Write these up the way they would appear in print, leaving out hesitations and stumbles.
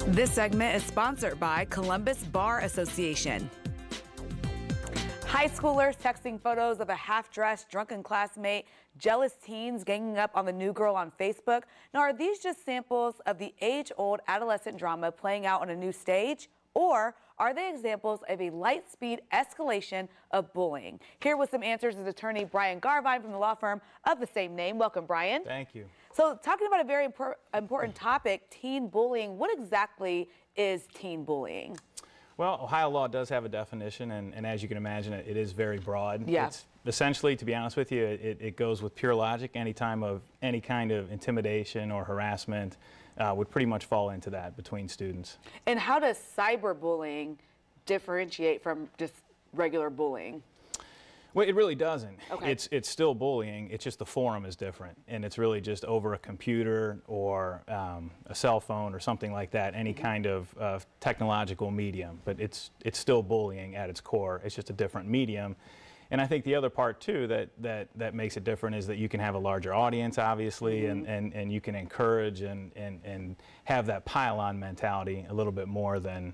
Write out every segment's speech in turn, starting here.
This segment is sponsored by Columbus Bar Association. High schoolers texting photos of a half-dressed, drunken classmate, jealous teens ganging up on the new girl on Facebook. Now, are these just samples of the age-old adolescent drama playing out on a new stage? Or are they examples of a light-speed escalation of bullying? Here with some answers is attorney Brian Garvine from the law firm of the same name. Welcome, Brian. Thank you. So talking about a very important topic, teen bullying, what exactly is teen bullying? Well, Ohio law does have a definition, and as you can imagine, it is very broad. Yeah. It's essentially, to be honest with you, it goes with pure logic. Any kind of intimidation or harassment would pretty much fall into that between students. And how does cyberbullying differentiate from just regular bullying? Well, it really doesn't. Okay. It's still bullying. It's just the forum is different, and it's really just over a computer or a cell phone or something like that. Any kind of technological medium, but it's still bullying at its core. It's just a different medium. And I think the other part too that makes it different is that you can have a larger audience, obviously, and you can encourage and have that pile-on mentality a little bit more than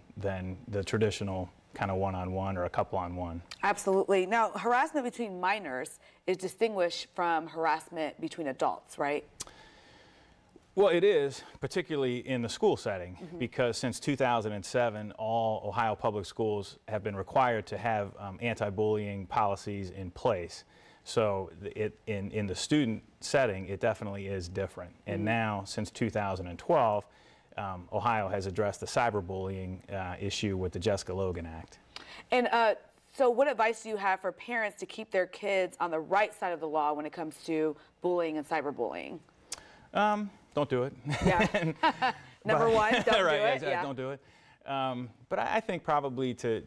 the traditional kind of one-on-one or a couple-on-one. Absolutely. Now, harassment between minors is distinguished from harassment between adults, right? Well, it is, particularly in the school setting, because since 2007, all Ohio public schools have been required to have anti-bullying policies in place. So in the student setting, it definitely is different. And now, since 2012, Ohio has addressed the cyberbullying issue with the Jessica Logan Act. And so what advice do you have for parents to keep their kids on the right side of the law when it comes to bullying and cyberbullying? Don't do it. Yeah. Number one, don't right, do it. Yeah. Don't do it. But I think probably to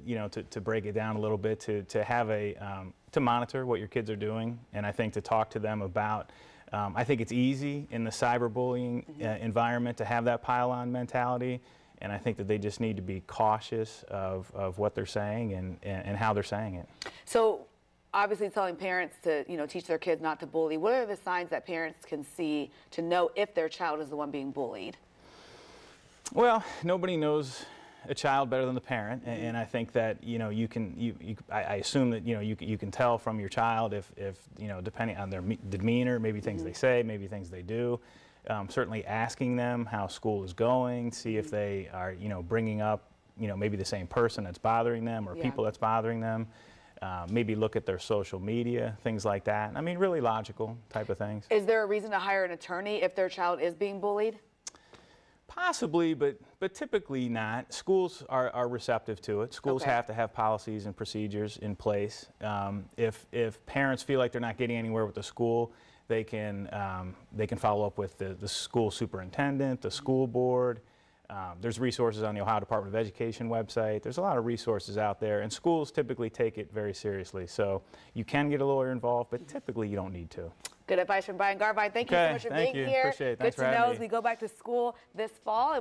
break it down a little bit, to have to monitor what your kids are doing, and I think to talk to them about. I think it's easy in the cyberbullying environment to have that pile-on mentality, and I think that they just need to be cautious of what they're saying and how they're saying it. So, obviously, telling parents to teach their kids not to bully. What are the signs that parents can see to know if their child is the one being bullied? Well, nobody knows a child better than the parent, and I think that I assume that you can tell from your child if depending on their demeanor, maybe things they say, maybe things they do. Certainly asking them how school is going, see if they are bringing up maybe the same person that's bothering them or people that's bothering them. Maybe look at their social media, things like that. I mean, really logical type of things. Is there a reason to hire an attorney if their child is being bullied? Possibly, but typically not. Schools are receptive to it. Schools have to have policies and procedures in place. If parents feel like they're not getting anywhere with the school, they can follow up with the school superintendent, the school board. There's resources on the Ohio Department of Education website. There's a lot of resources out there, and schools typically take it very seriously. So you can get a lawyer involved, but typically you don't need to. Good advice from Brian Garvine. Thank you so much for being here. Appreciate it. Good to know as we go back to school this fall.